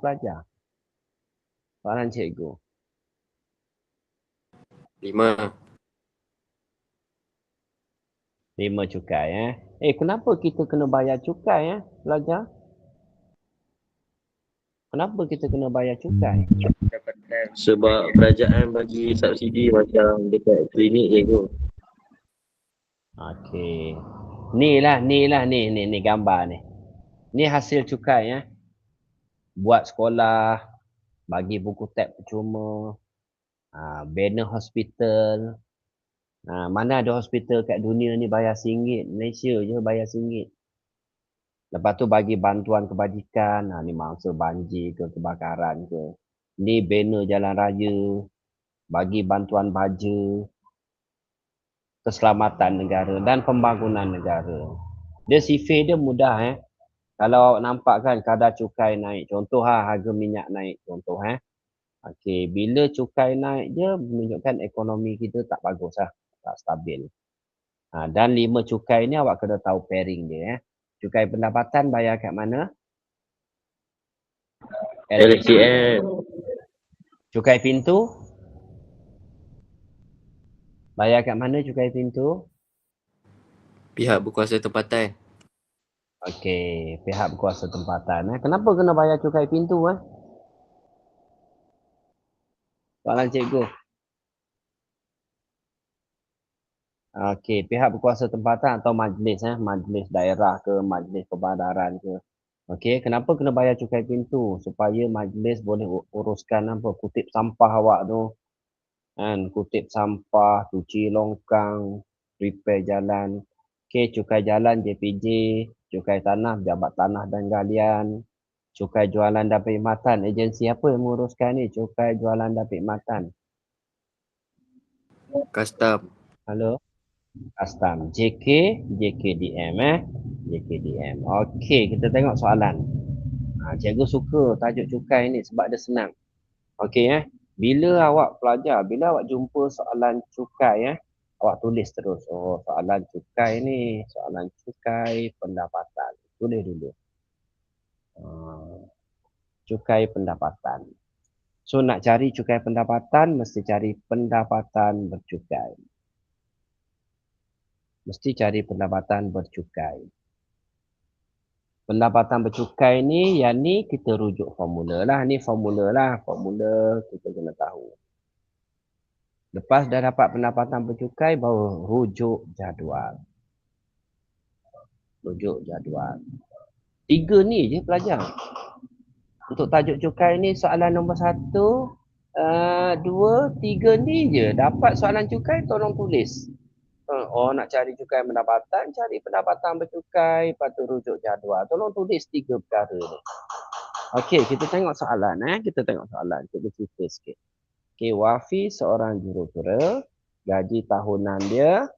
pelajar? Soalan cikgu. 5. 5 cukai kenapa kita kena bayar cukai pelajar? Kenapa kita kena bayar cukai? Sebab kerajaan bagi subsidi macam dekat klinik je tu. Okey. Ni gambar ni. Ni hasil cukai Buat sekolah, bagi buku tab percuma, banner hospital. Mana ada hospital kat dunia ni bayar RM1. Malaysia je bayar RM1. Lepas tu bagi bantuan kebajikan, ni mangsa banjir ke kebakaran ke. Ni banner jalan raya, bagi bantuan baja, keselamatan negara dan pembangunan negara. Dia sifir dia mudah Kalau awak nampak kan kadar cukai naik. Contoh harga minyak naik. Contoh Okey, bila cukai naik je menunjukkan ekonomi kita tak bagus tak stabil. Dan 5 cukai ni awak kena tahu pairing dia Cukai pendapatan bayar kat mana? LHCN. Cukai pintu? Bayar kat mana cukai pintu? Pihak berkuasa tempatan. Okey, pihak berkuasa tempatan. Kenapa kena bayar cukai pintu? Soalan cikgu. Okey, pihak berkuasa tempatan atau majlis majlis daerah ke, majlis perbandaran ke. Okey, kenapa kena bayar cukai pintu? Supaya majlis boleh uruskan kutip sampah awak tu. Kutip sampah, cuci longkang, repair jalan. Okey, cukai jalan JPJ, cukai tanah Jabat Tanah dan Galian, cukai jualan dan perkhidmatan. Agensi apa yang menguruskan ni? Cukai jualan dan perkhidmatan. Custom. Halo? Custom. JKDM JKDM. Okey, kita tengok soalan. Cikgu suka tajuk cukai ni sebab dia senang. Okey Bila awak pelajar, bila awak jumpa soalan cukai awak tulis terus. Oh, soalan cukai ni, soalan cukai pendapatan. Tulis dulu. Cukai pendapatan. So nak cari cukai pendapatan mesti cari pendapatan bercukai. Mesti cari pendapatan bercukai. Pendapatan bercukai ni, yang ni kita rujuk formula lah. Ni formula lah. Formula kita kena tahu. Lepas dah dapat pendapatan bercukai, baru rujuk jadual. Rujuk jadual. 3 ni je pelajar. Untuk tajuk cukai ni soalan nombor 1, 2, 3 ni je. Dapat soalan cukai, tolong tulis. Oh, nak cari cukai pendapatan, cari pendapatan bercukai, lepas tu rujuk jadual. Tolong tulis 3 perkara ni. Okey, kita tengok soalan. Kita tengok soalan. Kita cerita sikit. Okey, Wafi seorang jurutera. Gaji tahunan dia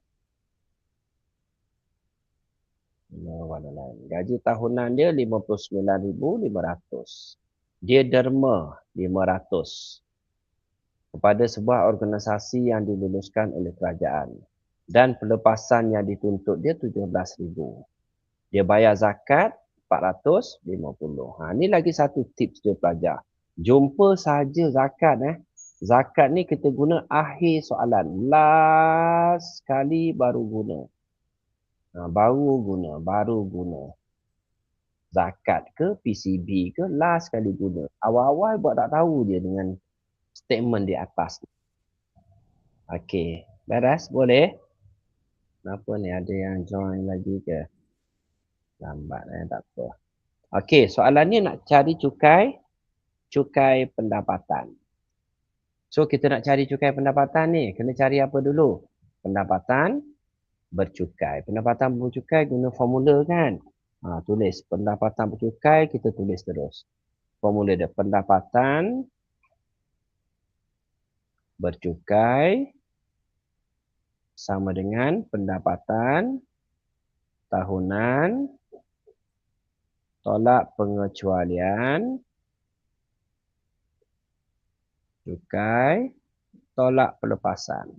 gaji tahunan dia 59,500. Dia derma 500 kepada sebuah organisasi yang diluluskan oleh kerajaan dan pelepasan yang dituntut dia 17,000. Dia bayar zakat 450. Ni lagi satu tips dia pelajar. Jumpa saja zakat Zakat ni kita guna akhir soalan. Last kali baru guna. Baru guna. Zakat ke, PCB ke, last kali guna. Awal-awal buat tak tahu je dengan statement di atas. Okey, beres? Boleh? Kenapa ni ada yang join lagi ke? Lambat tak apa. Okey, soalan ni nak cari cukai pendapatan. So kita nak cari cukai pendapatan ni, kena cari apa dulu? Pendapatan bercukai. Pendapatan bercukai guna formula kan? Tulis pendapatan bercukai, kita tulis terus. Formula dia pendapatan bercukai sama dengan pendapatan tahunan tolak pengecualian cukai tolak pelepasan.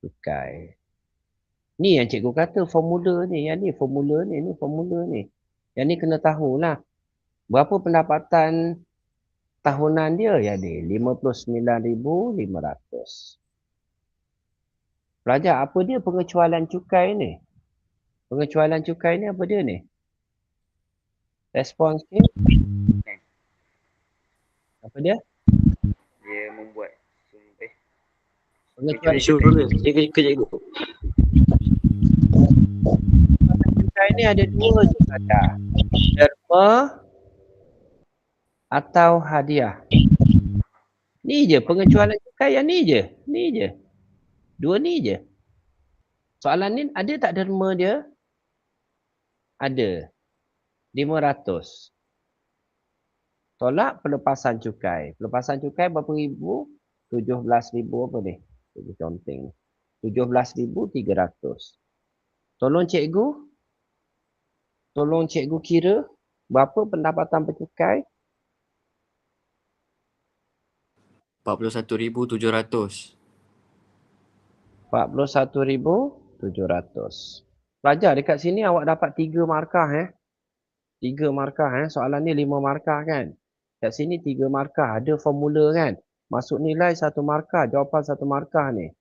Cukai. Ni yang cikgu kata formula ni. Yang ni formula ni. Ni formula ni. Yang ni kena tahulah. Berapa pendapatan tahunan dia? Ya dia, 59,500. Pelajar, apa dia pengecualian cukai ni? Pengecualian cukai ni apa dia ni? Respons ni? Apa dia? Dia membuat Pengecualian Isu dulu. Cikgu. cukai ni ada dua je saja. Derma atau hadiah. Ni je pengecualian cukai yang ni je. Ni je. Dua ni je. Soalan ni ada tak derma dia? Ada. 500. Tolak pelepasan cukai. Pelepasan cukai berapa ribu? 17,000 apa ni? Cikgu conteng. 17,300. Tolong cikgu kira berapa pendapatan bercukai? 41,700. 41,700. Pelajar dekat sini awak dapat 3 markah 3 markah Soalan ni 5 markah kan. Kat sini 3 markah. Ada formula kan. Masuk nilai 1 markah. Jawapan 1 markah ni.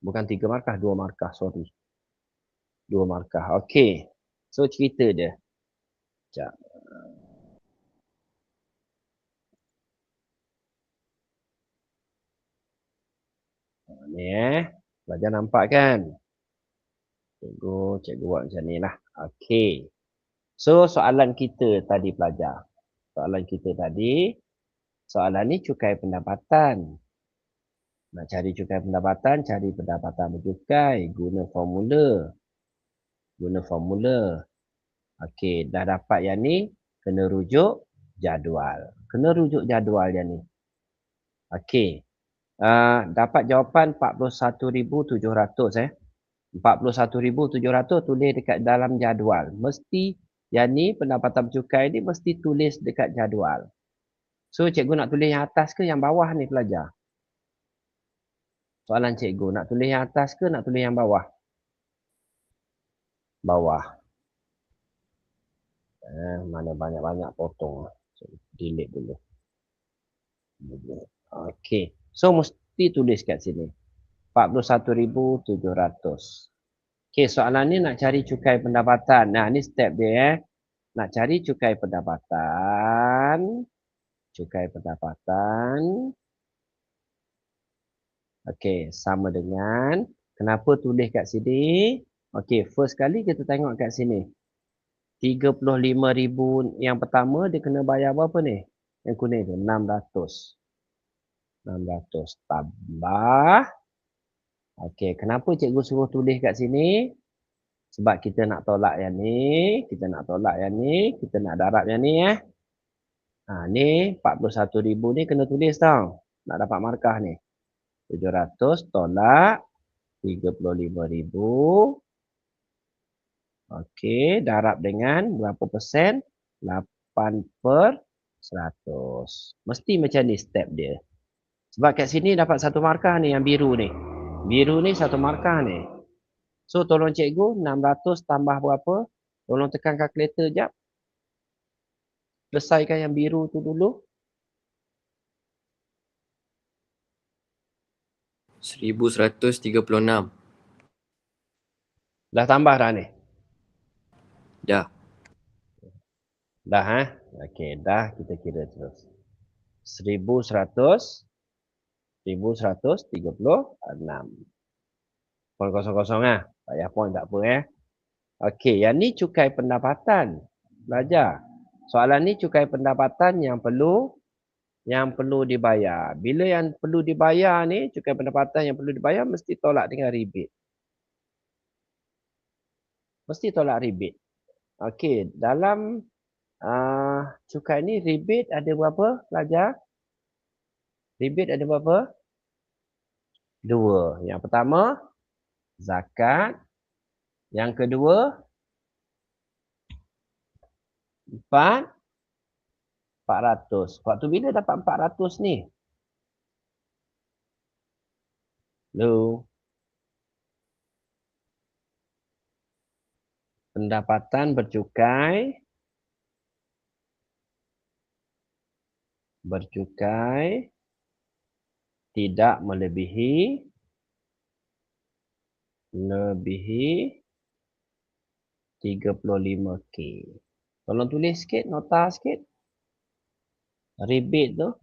Bukan 3 markah. 2 markah. Sorry. 2 markah. Okey. So cerita dia. Sekejap. Ni Pelajar nampak kan. Cikgu buat macam ni lah. Okey. So soalan kita tadi pelajar. Soalan ni cukai pendapatan. Nak cari cukai pendapatan, cari pendapatan bercukai. Guna formula. Okey, dah dapat yang ni, kena rujuk jadual. Yang ni. Okey. Dapat jawapan 41,700 41,700 tulis dekat dalam jadual. Mesti yang ni pendapatan bercukai ni mesti tulis dekat jadual. So cikgu nak tulis yang atas ke yang bawah ni pelajar? Soalan cikgu, nak tulis yang atas ke nak tulis yang bawah? Bawah. Mana banyak-banyak potong. Delete dulu. Okey. So mesti tulis kat sini. 41,700. Okey, soalan ni nak cari cukai pendapatan. Nah, ni step dia Nak cari cukai pendapatan. Okey, sama dengan kenapa tulis kat sini? Okey, first kali kita tengok kat sini. 35,000 yang pertama dia kena bayar berapa ni? Yang kuning tu 600. 600 tambah. Okey, kenapa cikgu suruh tulis kat sini? Sebab kita nak tolak yang ni, kita nak darab yang ni ni 41,000 ni kena tulis tau. Nak dapat markah ni. 700 tolak 35,000. Okey, darab dengan berapa persen? 8/100. Mesti macam ni step dia. Sebab kat sini dapat 1 markah ni yang biru ni. Biru ni 1 markah ni. So tolong cikgu 600 tambah berapa? Tolong tekan kalkulator jap. Selesaikan yang biru tu dulu. 1,136. Dah tambah dah ni? Dah. Dah Okey, dah kita kira terus. 1,136. 0,00 tak payah point tak apa Okey, yang ni cukai pendapatan. Belajar. Soalan ni cukai pendapatan yang perlu dibayar. Bila yang perlu dibayar ni, cukai pendapatan yang perlu dibayar mesti tolak dengan rebate. Okey, dalam cukai ni rebate ada berapa pelajar? Rebate ada berapa? 2. Yang pertama zakat. Yang kedua 400. Waktu bila dapat 400 ni? Hello. Pendapatan bercukai bercukai tidak melebihi 35K. Tolong tulis sikit, nota sikit. Rebate tu.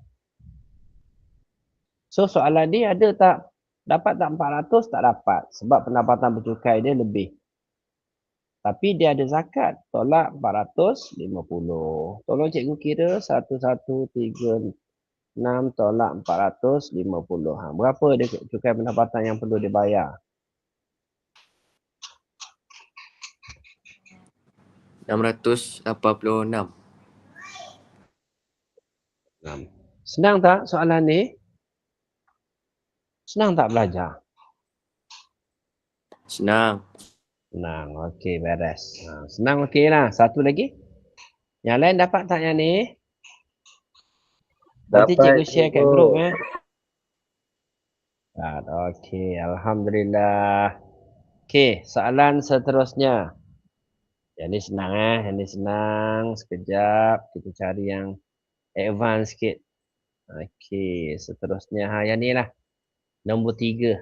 So soalan ni ada tak? Dapat tak 400? Tak dapat. Sebab pendapatan bercukai dia lebih. Tapi dia ada zakat. Tolak 450. Tolong cikgu kira 1136 tolak 450. Berapa dia cukai pendapatan yang perlu dibayar? 686. 6. Senang tak soalan ni? Senang tak belajar? Senang. Senang. Okey, beres. Senang okey lah. Satu lagi. Yang lain dapat tak yang ni? Nanti Dapat, cikgu share kat cikgu. grup ya. Okey, alhamdulillah. Okey, soalan seterusnya. Yang ni senang yang ni senang. Sekejap kita cari yang advance sikit. Okey, seterusnya yang ni lah. Nombor 3.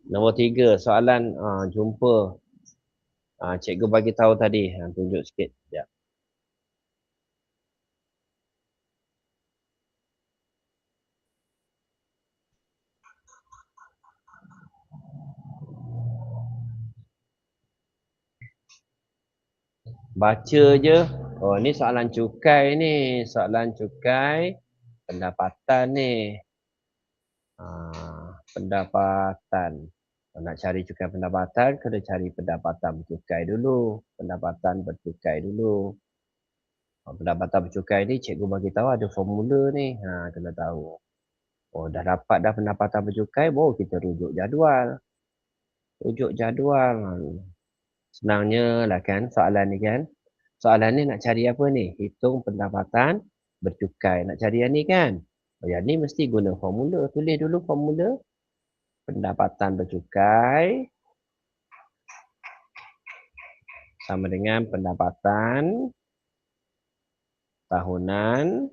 Nombor 3 soalan jumpa. Cikgu bagi tahu tadi. Tunjuk sikit. Sekejap. Baca je. Oh, ni soalan cukai ni. Soalan cukai pendapatan ni. Pendapatan. Nak cari cukai pendapatan, kena cari pendapatan bercukai dulu. Pendapatan bercukai dulu. Pendapatan bercukai ni cikgu bagi tahu ada formula ni. Kena tahu. Oh, dah dapat dah pendapatan bercukai, baru kita rujuk jadual. Rujuk jadual. Senangnya lah kan soalan ni kan. Soalan ni nak cari apa ni? Hitung pendapatan bercukai. Nak cari yang ni kan? Yang ni mesti guna formula. Tulis dulu formula. Pendapatan bercukai sama dengan pendapatan tahunan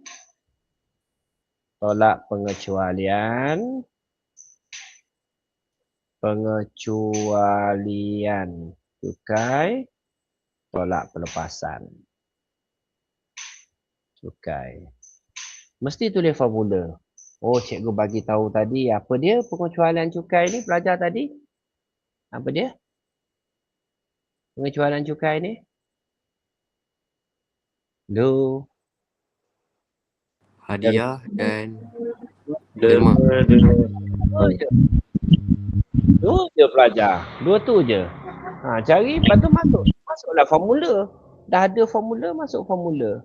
tolak pengecualian cukai tolak pelepasan cukai. Mesti tulis formula. Oh, cikgu bagi tahu tadi apa dia pengecualian cukai ni pelajar tadi? Apa dia? Pengecualian cukai ni? Hadiah dan Derma. Dua je. Dua je pelajar. Dua tu je. Cari, lepas tu masuk. Masuklah formula. Dah ada formula, masuk formula.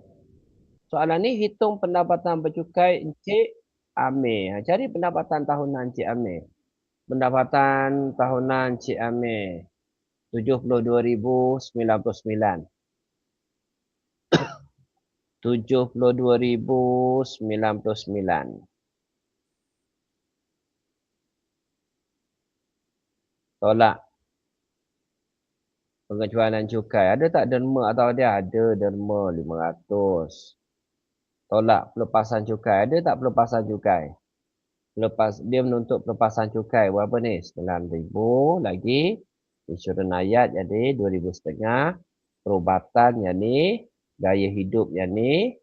Soalan ni hitung pendapatan bercukai Encik Amir. Cari pendapatan tahunan Encik Amir. Pendapatan tahunan Encik Amir. 72,099. 72,099. Tolak pengecualian cukai. Ada tak derma atau dia? Ada derma 500. Tolak pelepasan cukai. Ada tak pelepasan cukai? Dia menuntut pelepasan cukai. Berapa ni? 9,000 lagi. Insurans ayat jadi 2,500. Perubatan yang ni. Gaya hidup yang ni.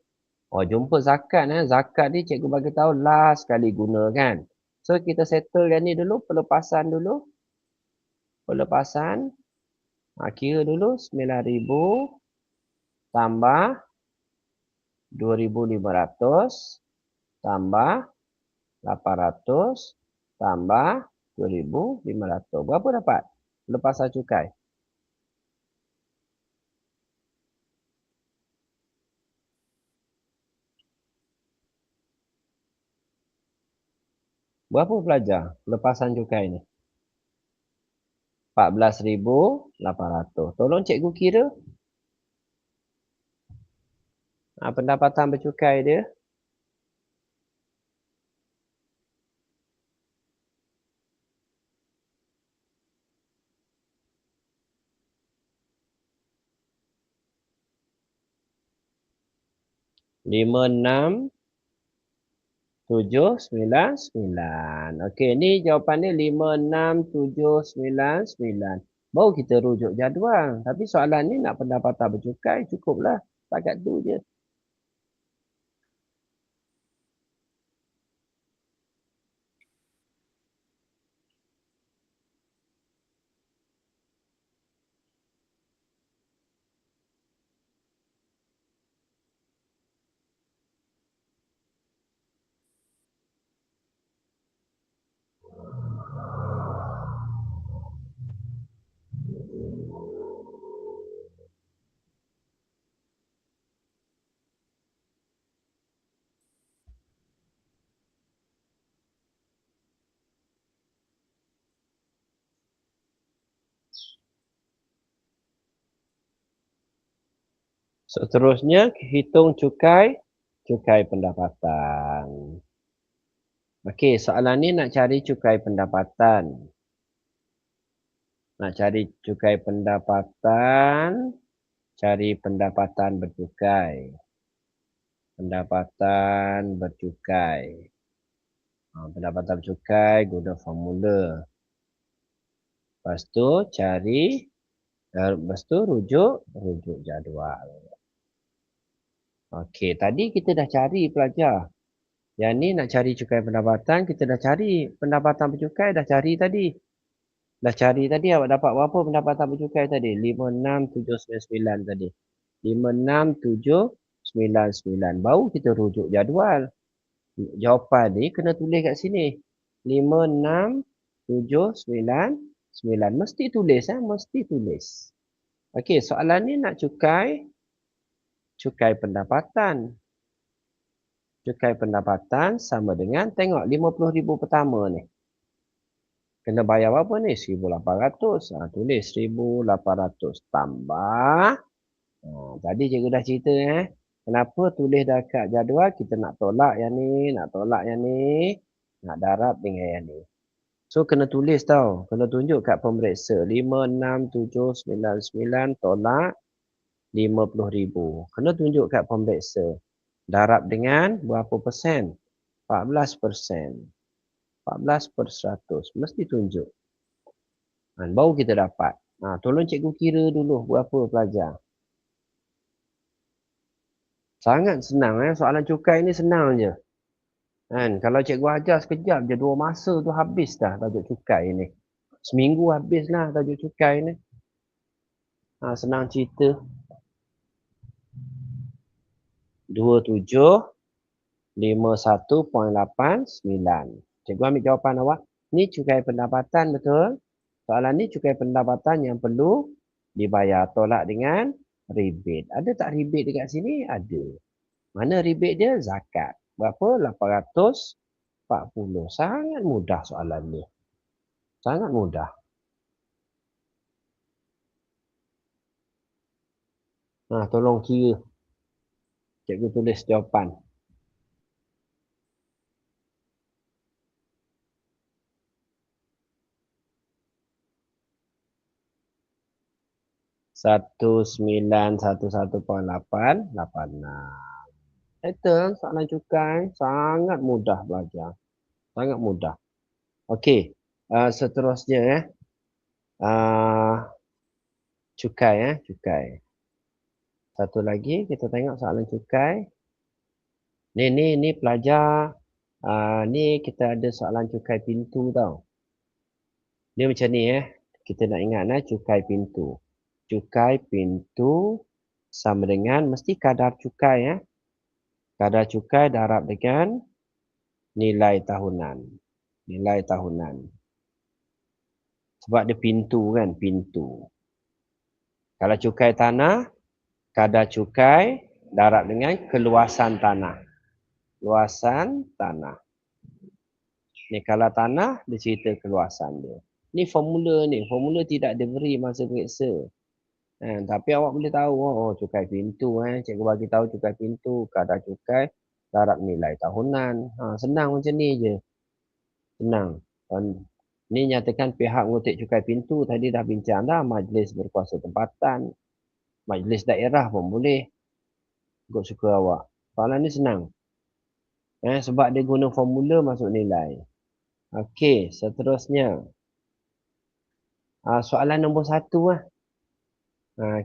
Oh, jumpa zakat. Zakat ni cikgu bagi tahu last kali guna kan. So, kita settle yang ni dulu. Pelepasan dulu. Pelepasan. Kira dulu 9,000 tambah 2,500 tambah 800 tambah 2,500. Berapa dapat? Pelepasan cukai. Berapa pelajar pelepasan cukai ni? 14,800. Tolong cikgu kira. Pendapatan bercukai dia. 5679. Okey, ni jawapan dia 56799. Baru kita rujuk jadual. Tapi soalan ni nak pendapatan bercukai, cukuplah. Setakat tu je. Seterusnya, hitung cukai pendapatan. Okey, soalan ni nak cari cukai pendapatan. Nak cari cukai pendapatan, cari pendapatan bercukai. Pendapatan bercukai. Pendapatan bercukai guna formula. Lepas tu cari, lepas tu rujuk jadual. Okey, tadi kita dah cari pelajar. Yang ni nak cari cukai pendapatan, kita dah cari. Pendapatan bercukai dah cari tadi. Dah cari tadi, awak dapat berapa pendapatan bercukai tadi? 56799 tadi. 56799. Baru kita rujuk jadual. Jawapan ni kena tulis kat sini. 56799. Mesti tulis. Mesti tulis. Okey, soalan ni nak cukai pendapatan. Cukai pendapatan sama dengan, tengok 50,000 pertama ni. Kena bayar berapa ni? 1,800. Tulis 1,800 tambah. Tadi cikgu dah cerita kenapa tulis dekat jadual, kita nak tolak yang ni, nak darab dengan yang ni. So kena tulis tau. Kena tunjuk kat pemeriksa. 56799 tolak 50,000. Kena tunjuk kat pemeriksa. Darab dengan berapa persen? 14%. 14/100. Mesti tunjuk. Baru kita dapat. Tolong cikgu kira dulu berapa pelajar. Sangat senang. Soalan cukai ni senang je. Kalau cikgu ajar sekejap je, 2 masa tu habis dah tajuk cukai ni. Seminggu habis lah tajuk cukai ni. Senang cerita. 2751.89. Cikgu ambil jawapan awak. Ni cukai pendapatan betul. Soalan ni cukai pendapatan yang perlu dibayar. Tolak dengan rebate. Ada tak rebate dekat sini? Ada. Mana rebate dia? Zakat. Berapa? 840. Sangat mudah soalan ni. Sangat mudah. Tolong kira. Cikgu tulis jawapan. Satu 911.886. Settle soalan cukai. Sangat mudah belajar. Sangat mudah. Okey. Seterusnya cukai. Cukai. Satu lagi kita tengok soalan cukai. Ni pelajar. Ni kita ada soalan cukai pintu tau. Dia macam ni Kita nak ingat cukai pintu. Cukai pintu sama dengan mesti kadar cukai Kadar cukai darab dengan nilai tahunan. Nilai tahunan. Sebab dia pintu kan, pintu. Kalau cukai tanah, kadar cukai darab dengan keluasan tanah. Luasan tanah. Ni kalau tanah, dia cerita keluasan dia. Ni formula ni. Formula tidak diberi masa periksa. Tapi awak boleh tahu, cukai pintu. Cikgu bagi tahu cukai pintu, kadar cukai, darab nilai tahunan. Senang macam ni je. Senang. Ni nyatakan pihak mengutip cukai pintu, tadi dah bincang dah, majlis berkuasa tempatan. Majlis daerah pun boleh. Ikut suka awak. Soalan ni senang. Sebab dia guna formula masuk nilai. Okey, seterusnya. Soalan nombor 1 lah.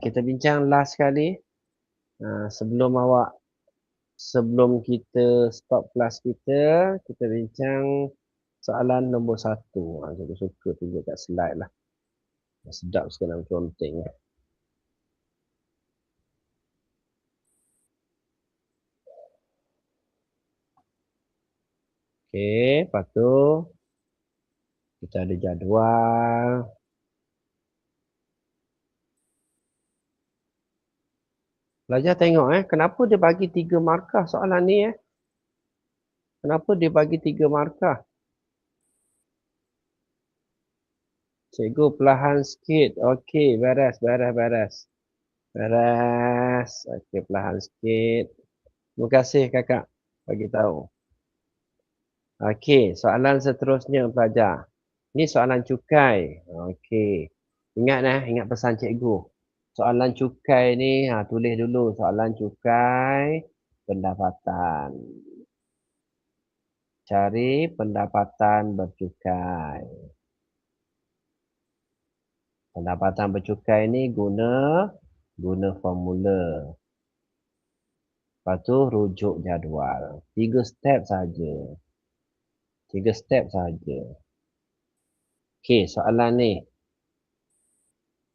Kita bincang last sekali. Sebelum kita stop kelas kita bincang soalan nombor 1. Saya suka tunjuk kat slide lah. Sedap sekali dalam conteng. Okey, lepas tu kita ada jadual. Pelajar tengok kenapa dia bagi 3 markah soalan ni Kenapa dia bagi 3 markah? Cikgu perlahan sikit. Okey, beres. Okey, perlahan sikit. Terima kasih kakak bagi tahu. Okey, soalan seterusnya pelajar. Ni soalan cukai. Okey. Ingat pesan cikgu. Soalan cukai ni tulis dulu soalan cukai pendapatan. Cari pendapatan bercukai. Pendapatan bercukai ni guna formula. Lepas tu rujuk jadual. 3 step saja. Okey, soalan ni.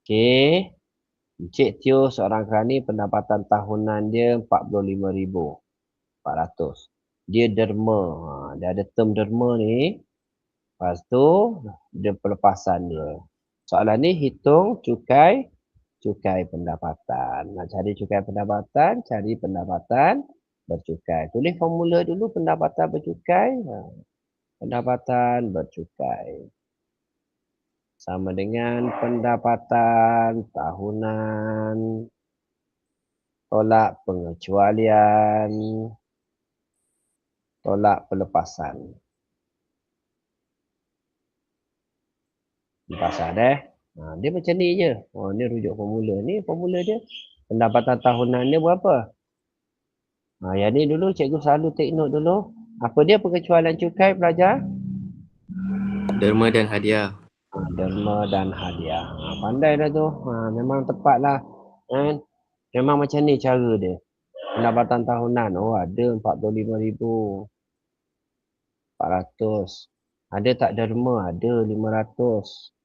Okey. Encik Tio seorang kerani pendapatan tahunan dia 45,400. Dia derma. Dia ada term derma ni. Lepas tu dia pelepasan dia. Soalan ni hitung cukai pendapatan. Nak cari cukai pendapatan, cari pendapatan bercukai. Tulis formula dulu pendapatan bercukai. Pendapatan bercukai sama dengan pendapatan tahunan tolak pengecualian tolak pelepasan. Dia macam ni je. Ni rujuk formula. Ni formula dia. Pendapatan tahunan dia berapa? Yang ni dulu cikgu selalu take note dulu. Apa dia pengecualian cukai pelajar? Derma dan hadiah. Derma dan hadiah. Pandai dah tu. Memang tepat lah. Memang macam ni cara dia. Pendapatan tahunan. Ada 45,400. Ada tak derma? Ada 500.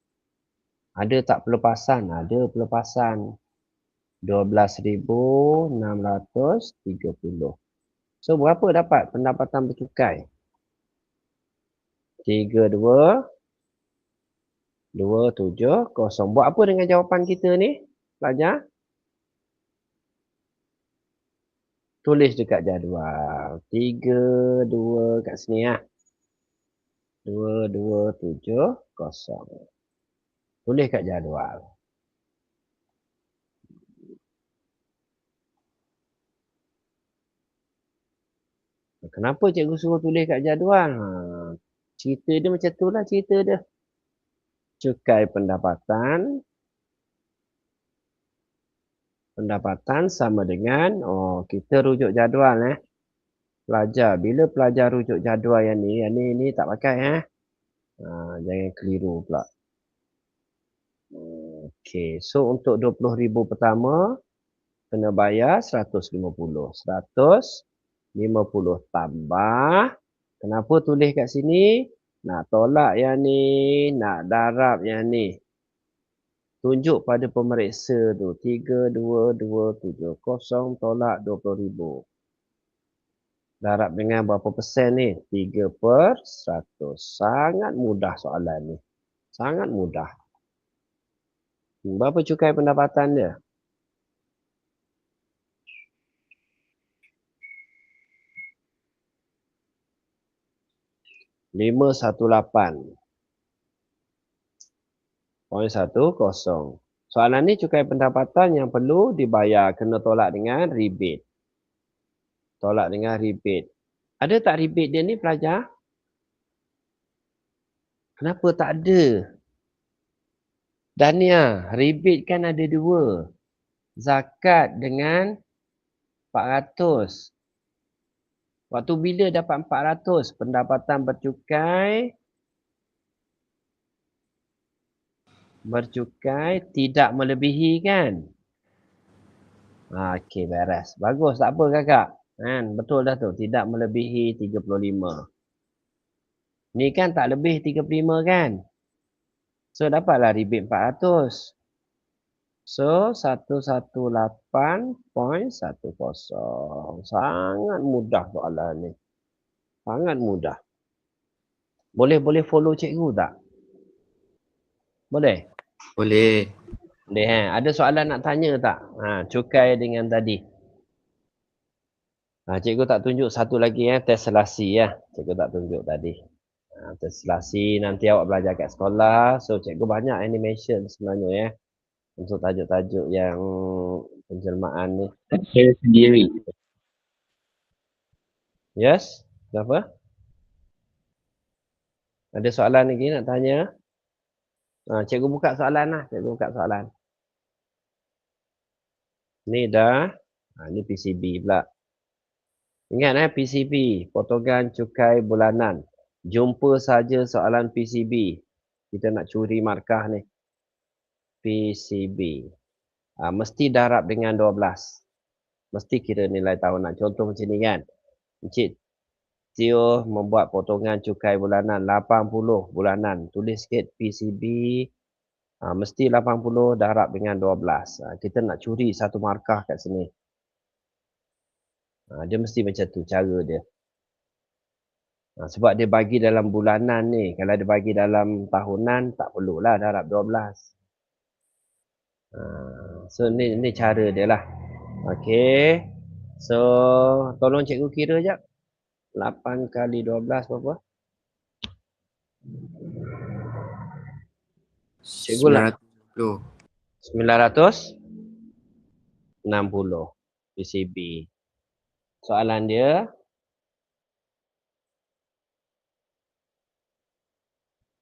Ada tak pelepasan? Ada pelepasan. 12,630. So berapa dapat pendapatan bercukai? 32,270. Buat apa dengan jawapan kita ni? Pelajar? Tulis dekat jadual. 32 kat sini 2270. Tulis kat jadual. Kenapa cikgu suruh tulis kat jadual? Cerita dia macam tu lah cerita dia. Cukai pendapatan. Pendapatan sama dengan, kita rujuk jadual Pelajar, bila pelajar rujuk jadual yang ni tak pakai jangan keliru pula. Okey, so untuk 20,000 pertama, kena bayar 150. 150 tambah. Kenapa tulis kat sini? Nak tolak yang ni, nak darab yang ni. Tunjuk pada pemeriksa tu. 32,270 tolak 20,000. Darab dengan berapa persen ni? 3%. Sangat mudah soalan ni. Sangat mudah. Berapa cukai pendapatan dia? 518.10. Soalan ni cukai pendapatan yang perlu dibayar. Kena tolak dengan rebate. Tolak dengan rebate. Ada tak rebate dia ni pelajar? Kenapa tak ada? Dania, rebate kan ada 2. Zakat dengan 400. Waktu bila dapat 400? Pendapatan bercukai tidak melebihi kan? Okey, beres. Bagus, tak apa kakak. Kan? Betul dah tu. Tidak melebihi 35. Ni kan tak lebih 35 kan? So, dapatlah rebate 400. So, 118.10. Sangat mudah soalan ni. Sangat mudah. Boleh follow cikgu tak? Boleh? Boleh. Boleh Ada soalan nak tanya tak? Cukai dengan tadi. Cikgu tak tunjuk satu lagi tes selasi Cikgu tak tunjuk tadi. Tes selasi nanti awak belajar kat sekolah. So cikgu banyak animation sebenarnya untuk tajuk-tajuk yang penjelmaan ni. Saya sendiri. Yes? Kenapa? Ada soalan lagi nak tanya? Cikgu buka soalan lah. Cikgu buka soalan. Ni dah. Ni PCB pula. Ingat PCB. Potongan cukai bulanan. Jumpa saja soalan PCB. Kita nak curi markah ni. PCB. Mesti darab dengan 12. Mesti kira nilai tahunan. Contoh macam ni kan. Encik Tio membuat potongan cukai bulanan 80 bulanan. Tulis sikit PCB. Mesti 80 darab dengan 12. Kita nak curi satu markah kat sini. Dia mesti macam tu cara dia. Sebab dia bagi dalam bulanan ni. Kalau dia bagi dalam tahunan, tak perlulah darab 12. So ni cara dia lah. Okey. So tolong cikgu kira jap. 8 kali 12 berapa? Cikgu lah. 960 PCB. Soalan dia.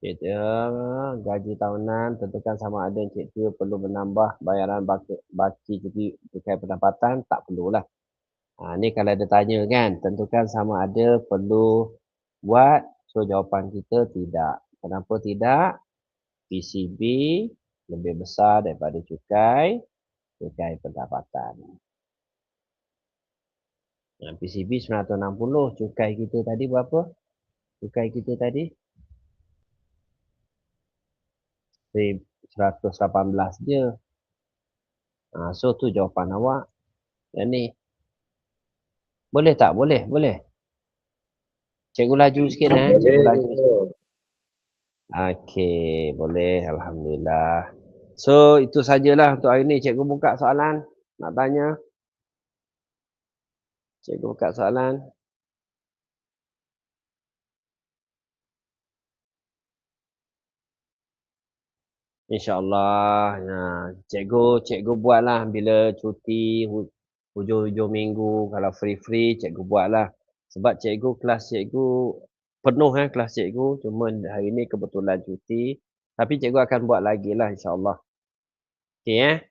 Gaji tahunan tentukan sama ada Encik Tio perlu menambah bayaran baki cukai pendapatan, tak perlulah. Ni kalau dia tanya kan, tentukan sama ada perlu buat. So jawapan kita tidak. Kenapa tidak? PCB lebih besar daripada cukai pendapatan. PCB 960, cukai kita tadi berapa? Cukai kita tadi 118 je. So tu jawapan awak. Yang ni. Boleh tak? Boleh. Cikgu laju sikit Cikgu laju sikit. Okey, boleh. Alhamdulillah. So itu sajalah untuk hari ni. Cikgu buka soalan. Nak tanya? Cikgu buka soalan. InsyaAllah. Cikgu buatlah bila cuti hujung minggu. Kalau free, cikgu buatlah. Sebab kelas cikgu penuh kelas cikgu. Cuma hari ni kebetulan cuti. Tapi cikgu akan buat lagi lah insyaAllah. Okey